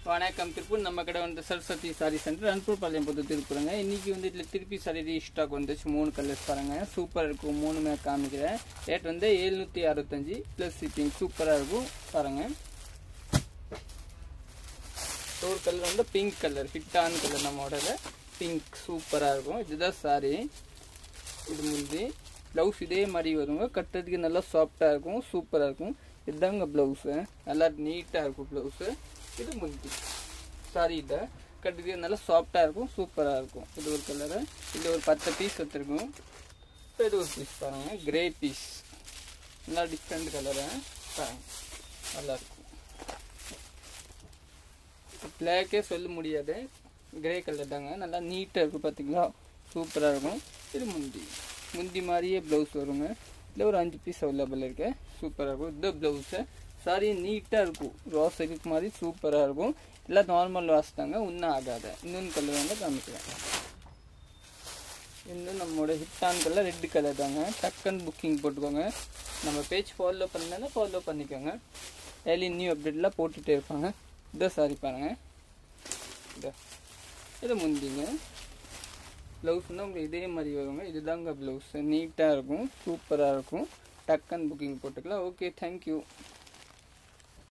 வணக்கம் திருப்பூர் நம்ம கடை வந்து சரஸ்வதி சாரி சென்டர் அன்பூர் பாளையம் பொறுத்து திருப்பூருங்க. இன்றைக்கி வந்து இதில் திருப்பி சாரி ரீஸ்டாக் வந்துச்சு. 3 கலர்ஸ் பாருங்கள், சூப்பராக இருக்கும். 3மே காமிக்கிறேன். ரேட் வந்து 765 ப்ளஸ் ஷிப்பிங். சூப்பராக இருக்கும் பாருங்கள். ஒரு கலர் வந்து பிங்க் கலர், ஹிட்டான கலர் நம்மளோட பிங்க் சூப்பராக இருக்கும். இதுதான் சாரி. இது முந்தி ப்ளவுஸ் இதே மாதிரி வருங்க. கட்டுறதுக்கு நல்லா சாஃப்டாக இருக்கும், சூப்பராக இருக்கும். இதுதாங்க ப்ளவுஸு, நல்லா நீட்டாக இருக்கும் ப்ளவுஸு. இது முந்தி சாரி இதை கட்டுறதுக்கு நல்லா சாஃப்டாக இருக்கும், சூப்பராக இருக்கும். இது ஒரு கலரு. இது ஒரு 10 பீஸ் எடுத்துருக்கும். இப்போ இது ஒரு பீஸ் பாருங்கள், கிரே பீஸ், நல்லா டிஃப்ரெண்ட் கலரு பாருங்கள், நல்லாயிருக்கும். பிளாக்கே சொல்ல முடியாது, கிரே கலர் தாங்க, நல்லா நீட்டாக இருக்கும். பார்த்தீங்களா, சூப்பராக இருக்கும். இது முந்தி மாதிரியே ப்ளவுஸ் வருங்க. இதில் ஒரு 5 பீஸ் அவைலபிள் இருக்கு, சூப்பராக இருக்கும். இது ப்ளவுஸு சாரி நீட்டாக இருக்கும், ரோஸ் சில்க் மாதிரி சூப்பராக இருக்கும். எல்லாம் நார்மல் வாஷ் தாங்க, ஒன்றும் ஆகாது. இன்னொன்று கலர் வந்து காமிக்கிறேன். இன்னும் நம்மளோட ஹிட்டான கலர் ரெட் கலர் தாங்க. டக்குன்னு புக்கிங் போட்டுக்கோங்க. நம்ம பேஜ் ஃபாலோ பண்ணாலும் ஃபாலோ பண்ணிக்கோங்க. டெய்லி நியூ அப்டேட்லாம் போட்டுகிட்டே இருப்பாங்க. இதை சாரி பாருங்கள், இது முந்திங்க ப்ளவுஸ்னால் உங்களுக்கு இதே மாதிரி வருங்க. இதுதாங்க ப்ளவுஸ், நீட்டாக இருக்கும், சூப்பராக இருக்கும். டக்குன்னு புக்கிங் போட்டுக்கலாம். Okay, thank you.